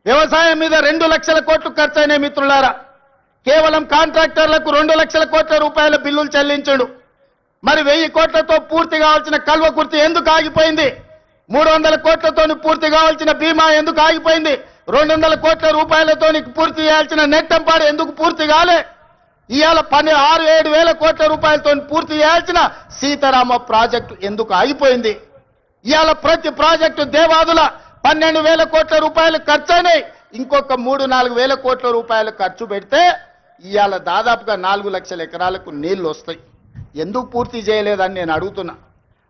వ్యవసాయం మీద 2 లక్షల కోట్లు ఖర్చయినాయి మిత్రులారా. కేవలం కాంట్రాక్టర్లకు 2 లక్షల కోట్ల రూపాయల బిల్లులు చెల్లించాడు. మరి 1000 కోట్లతో పూర్తి కావాల్సిన కల్వకుర్తి ఎందుకు ఆగిపోయింది? 300 కోట్లతో పూర్తి కావాల్సిన బీమా ఎందుకు ఆగిపోయింది? 200 కోట్ల రూపాయలతో పూర్తి చేయాల్సిన నెట్టంపాడు ఎందుకు పూర్తి కాలే? ఇవాళ 6-7 వేల కోట్ల రూపాయలతో పూర్తి చేయాల్సిన సీతారామ ప్రాజెక్టు ఎందుకు ఆగిపోయింది? ఇవాళ ప్రతి ప్రాజెక్టు దేవాదుల 12,000 కోట్ల రూపాయలు ఖర్చయినాయి. ఇంకొక 3-4 వేల కోట్ల రూపాయలు ఖర్చు పెడితే ఇవాళ దాదాపుగా 4 లక్షల ఎకరాలకు నీళ్లు వస్తాయి. ఎందుకు పూర్తి చేయలేదని నేను అడుగుతున్నా.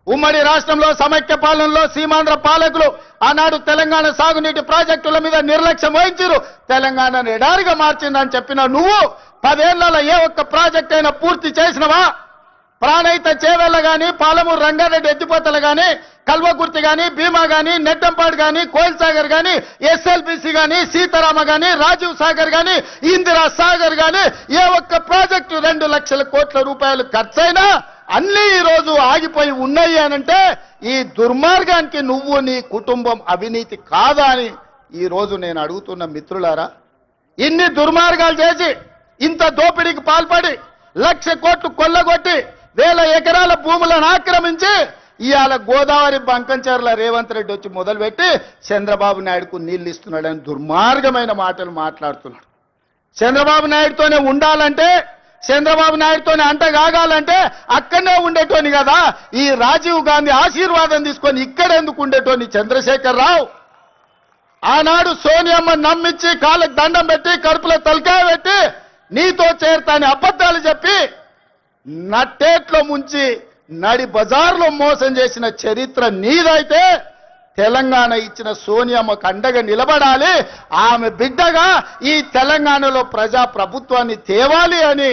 ఉమ్మడి రాష్ట్రంలో సమైక్య పాలనలో సీమాంధ్ర పాలకులు ఆనాడు తెలంగాణ సాగునీటి ప్రాజెక్టుల మీద నిర్లక్ష్యం వహించారు. తెలంగాణను ఎడారిగా మార్చిందని చెప్పిన నువ్వు 10 ఏళ్లలో ఏ ఒక్క ప్రాజెక్ట్ అయినా పూర్తి చేసినవా? ప్రాణహిత చేవెళ్ల గాని, పాలమూరు రంగారెడ్డి ఎత్తిపోతలు గాని, కల్వకుర్తి గాని, భీమా గాని, నెట్టంపాడు గాని, కోయిల్ సాగర్ గాని, ఎస్ఎల్బిసి గాని, సీతారామ గాని, రాజీవ్ సాగర్ గాని, ఇందిరా సాగర్ గాని ఏ ఒక్క ప్రాజెక్టు 2 లక్షల కోట్ల రూపాయలు ఖర్చైనా అన్ని ఈ రోజు ఆగిపోయి ఉన్నాయి అనంటే ఈ దుర్మార్గానికి నువ్వు నీ కుటుంబం అవినీతి కాదా అని ఈ రోజు నేను అడుగుతున్న మిత్రులారా. ఇన్ని దుర్మార్గాలు చేసి ఇంత దోపిడీకి పాల్పడి 1,00,000 కోట్లు కొల్లగొట్టి 1000 ఎకరాల భూములను ఆక్రమించి ఇవాళ గోదావరి బంకంచెర్ల రేవంత్ రెడ్డి వచ్చి మొదలుపెట్టి చంద్రబాబు నాయుడుకు నీళ్లు ఇస్తున్నాడని దుర్మార్గమైన మాటలు మాట్లాడుతున్నాడు. చంద్రబాబు నాయుడుతోనే ఉండాలంటే, చంద్రబాబు నాయుడుతోనే అంటగాగాలంటే అక్కడనే ఉండేటోని కదా. ఈ రాజీవ్ గాంధీ ఆశీర్వాదం తీసుకొని ఇక్కడెందుకు ఉండేటోని చంద్రశేఖర్ రావు? ఆనాడు సోనియమ్మ నమ్మించి కాళ్ళకు దండం పెట్టి కడుపులో తలకాయ పెట్టి నీతో చేరతాని అబద్ధాలు చెప్పి నట్టేట్లో ముంచి నడి బజార్లో మోసం చేసిన చరిత్ర నీదైతే తెలంగాణ ఇచ్చిన సోనియమ్మకు అండగా నిలబడాలి. ఆమె బిడ్డగా ఈ తెలంగాణలో ప్రజా ప్రభుత్వాన్ని తేవాలి అని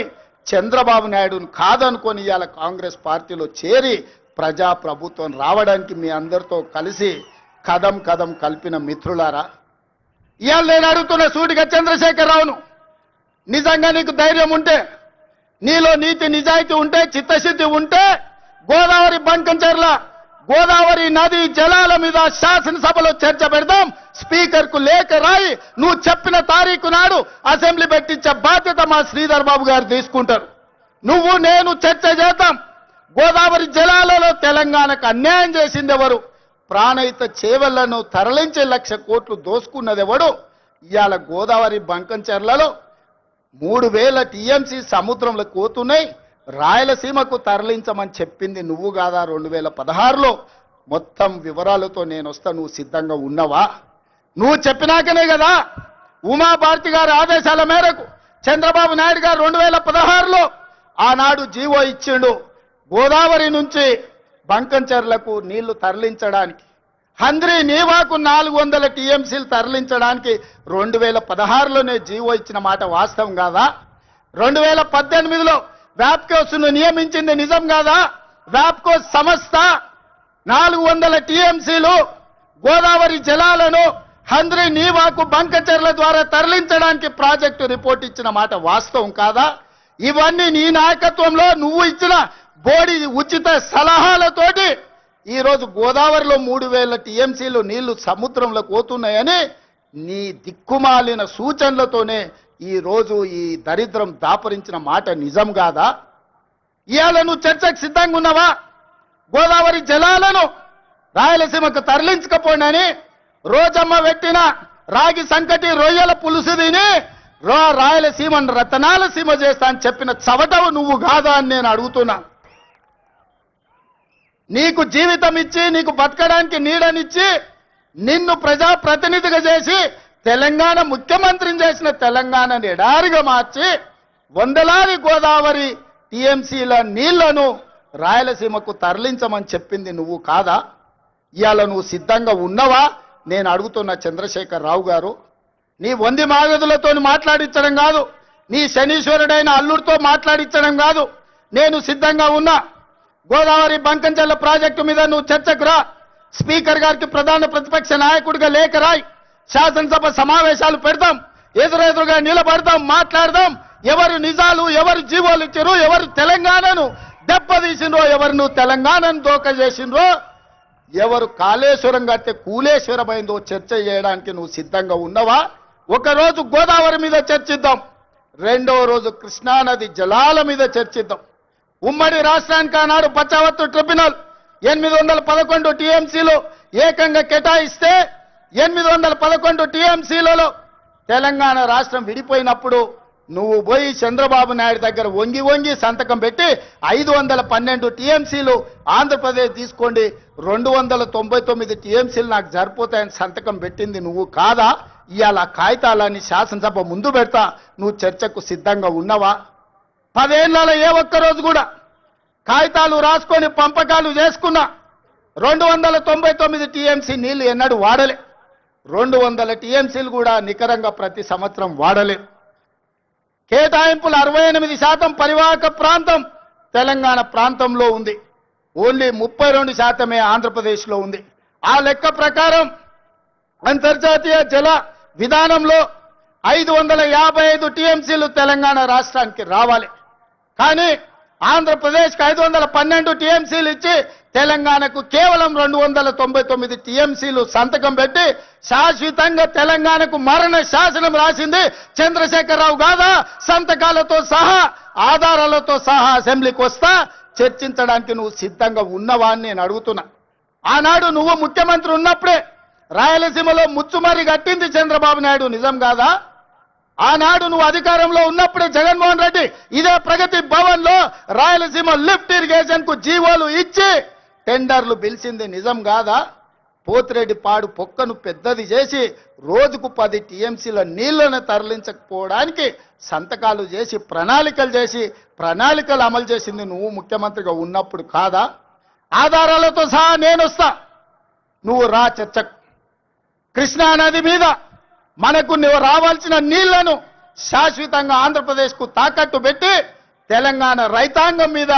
చంద్రబాబు నాయుడును కాదనుకొని ఇవాళ కాంగ్రెస్ పార్టీలో చేరి ప్రజా ప్రభుత్వం రావడానికి మీ అందరితో కలిసి కదం కదం కలిపిన మిత్రులారా. ఇవాళ నేను అడుగుతున్న సూటిగా చంద్రశేఖర్ రావును, నిజంగా నీకు ధైర్యం ఉంటే, నీలో నీతి నిజాయితీ ఉంటే, చిత్తశుద్ధి ఉంటే గోదావరి బంకంచెర్ల గోదావరి నది జలాల మీద శాసనసభలో చర్చ పెడదాం. స్పీకర్ కు లేఖ రాయి నువ్వు చెప్పిన తారీఖు నాడు అసెంబ్లీ పెట్టించే బాధ్యత మా శ్రీధర్ బాబు గారు తీసుకుంటారు. నువ్వు నేను చర్చ చేద్దాం. గోదావరి జలాలలో తెలంగాణకు అన్యాయం చేసింది ఎవరు? ప్రాణహిత చేవెళ్లను తరలించే 1,00,000 కోట్లు దోసుకున్నది ఎవడు? ఇవాళ గోదావరి బంకంచెర్లలో 3,000 టీఎంసీ సముద్రంలో పోతున్నాయి. రాయలసీమకు తరలించమని చెప్పింది నువ్వు కాదా? 2016లో మొత్తం వివరాలతో నేను వస్తా. నువ్వు సిద్ధంగా ఉన్నవా? నువ్వు చెప్పినాకనే కదా ఉమాభారతి గారి ఆదేశాల మేరకు చంద్రబాబు నాయుడు గారు 2016లో ఆనాడు జీవో ఇచ్చిండు. గోదావరి నుంచి బంకంచెర్లకు నీళ్లు తరలించడానికి, హంద్రీ నీవాకు 400 టీఎంసీలు తరలించడానికి 2016లోనే జీవో ఇచ్చిన మాట వాస్తవం కాదా? 2018లో వ్యాప్కోస్ను నియమించింది నిజం కాదా? వ్యాప్కో సంస్థ 400 టీఎంసీలు గోదావరి జలాలను హంద్రీ నీవాకు బంకంచెర్ల ద్వారా తరలించడానికి ప్రాజెక్టు రిపోర్ట్ ఇచ్చిన మాట వాస్తవం కాదా? ఇవన్నీ నీ నాయకత్వంలో నువ్వు ఇచ్చిన బోడి ఉచిత సలహాలతోటి ఈరోజు గోదావరిలో 3,000 టీఎంసీలు నీళ్లు సముద్రంలో పోతున్నాయని నీ దిక్కుమాలిన సూచనలతోనే ఈ రోజు ఈ దరిద్రం దాపరించిన మాట నిజం కాదా? ఇవాళ నువ్వు చర్చకు సిద్ధంగా ఉన్నావా? గోదావరి జలాలను రాయలసీమకు తరలించకపోయినని రోజమ్మ పెట్టిన రాగి సంకటి రొయ్యల పులుసు తిని రాయలసీమను రతనాల సీమ చేస్తా అని చెప్పిన చవటవు నువ్వు కాదా అని నేను అడుగుతున్నా. నీకు జీవితం ఇచ్చి, నీకు బతకడానికి నీడనిచ్చి, నిన్ను ప్రజాప్రతినిధిగా చేసి తెలంగాణ ముఖ్యమంత్రిని చేసిన తెలంగాణను ఎడారిగా మార్చి వందలాది గోదావరి టీఎంసీల నీళ్లను రాయలసీమకు తరలించమని చెప్పింది నువ్వు కాదా? ఇవాళ నువ్వు సిద్ధంగా ఉన్నవా నేను అడుగుతున్న చంద్రశేఖర్ రావు గారు. నీ వంది మాగదులతో మాట్లాడించడం కాదు, నీ శనీశ్వరుడైన అల్లుడితో మాట్లాడించడం కాదు. నేను సిద్ధంగా ఉన్నా. గోదావరి బంకంచెర్ల ప్రాజెక్టు మీద నువ్వు చర్చకు రా. స్పీకర్ గారికి ప్రధాన ప్రతిపక్ష నాయకుడిగా లేఖ రాయి. శాసనసభ సమావేశాలు పెడదాం, ఎదురెదురుగా నిలబడదాం, మాట్లాడదాం. ఎవరు నిజాలు, ఎవరు జీవోలు ఇచ్చారు, ఎవరు తెలంగాణను దెబ్బతీసిండ్రో, ఎవరు నువ్వు తెలంగాణను దోక చేసిండ్రో ఎవరు కాళేశ్వరం కడితే కూలేశ్వరమైందో చర్చ చేయడానికి నువ్వు సిద్ధంగా ఉన్నవా? ఒకరోజు గోదావరి మీద చర్చిద్దాం, రెండో రోజు కృష్ణానది జలాల మీద చర్చిద్దాం. ఉమ్మడి రాష్ట్రానికి ఆనాడు బచావత్తు ట్రిబ్యునల్ 811 టీఎంసీలు ఏకంగా కేటాయిస్తే 811 టీఎంసీలలో తెలంగాణ రాష్ట్రం విడిపోయినప్పుడు నువ్వు పోయి చంద్రబాబు నాయుడు దగ్గర వంగి వంగి సంతకం పెట్టి 512 టీఎంసీలు ఆంధ్రప్రదేశ్ తీసుకోండి, 299 టీఎంసీలు నాకు సరిపోతాయని సంతకం పెట్టింది నువ్వు కాదా? ఇవాళ కాగితాలని శాసనసభ ముందు పెడతా, నువ్వు చర్చకు సిద్ధంగా ఉన్నవా? 10 ఏళ్లలో ఏ ఒక్కరోజు కూడా కాగితాలు రాసుకొని పంపకాలు చేసుకున్నా 299 టీఎంసీ నీళ్లు ఎన్నడూ వాడలే. 200 టీఎంసీలు కూడా నికరంగా ప్రతి సంవత్సరం వాడలే. కేటాయింపులు 68% పరివాహక ప్రాంతం తెలంగాణ ప్రాంతంలో ఉంది, ఓన్లీ 32% ఆంధ్రప్రదేశ్లో ఉంది. ఆ లెక్క ప్రకారం అంతర్జాతీయ జల విధానంలో 555 టీఎంసీలు తెలంగాణ రాష్ట్రానికి రావాలి. కానీ ఆంధ్రప్రదేశ్కి 512 టీఎంసీలు ఇచ్చి తెలంగాణకు కేవలం 299 టీఎంసీలు సంతకం పెట్టి శాశ్వతంగా తెలంగాణకు మరణ శాసనం రాసింది చంద్రశేఖరరావు కాదా? సంతకాలతో సహా ఆధారాలతో సహా అసెంబ్లీకి వస్తా, చర్చించడానికి నువ్వు సిద్ధంగా ఉన్నవా అని నేను అడుగుతున్నా. ఆనాడు నువ్వు ముఖ్యమంత్రి ఉన్నప్పుడే రాయలసీమలో ముచ్చుమరి కట్టింది చంద్రబాబు నాయుడు, నిజం కాదా? ఆనాడు నువ్వు అధికారంలో ఉన్నప్పుడే జగన్మోహన్ రెడ్డి ఇదే ప్రగతి భవన్ లో రాయలసీమ లిఫ్ట్ ఇరిగేషన్ కు జీవోలు ఇచ్చి టెండర్లు పిలిచింది, నిజం కాదా? పోతిరెడ్డి పాడు పొక్కను పెద్దది చేసి రోజుకు 10 టీఎంసీల నీళ్లను తరలించకపోవడానికి సంతకాలు చేసి ప్రణాళికలు అమలు చేసింది నువ్వు ముఖ్యమంత్రిగా ఉన్నప్పుడు కాదా? ఆధారాలతో సహా నేను వస్తా, నువ్వు రా చర్చకు. కృష్ణానది మీద మనకు నువ్వు రావాల్సిన నీళ్లను శాశ్వతంగా ఆంధ్రప్రదేశ్కు తాకట్టు పెట్టి తెలంగాణ రైతాంగం మీద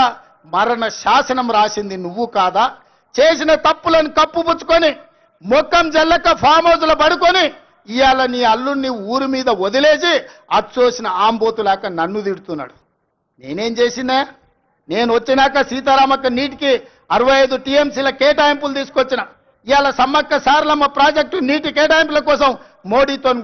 మరణ శాసనం రాసింది నువ్వు కాదా? చేసిన తప్పులను కప్పుపుచ్చుకొని మొక్కం జల్లక ఫామ్ హౌస్లో పడుకొని ఇవాళ నీ అల్లుడిని ఊరి మీద వదిలేసి అచ్చోసిన ఆంబోతులాక నన్ను తిడుతున్నాడు. నేనేం చేసినా? నేను వచ్చినాక సీతారామక్క నీటికి 65 టీఎంసీల కేటాయింపులు తీసుకొచ్చిన. ఇవాళ సమ్మక్క సారలమ్మ ప్రాజెక్టు నీటి కేటాయింపుల కోసం మోడీతో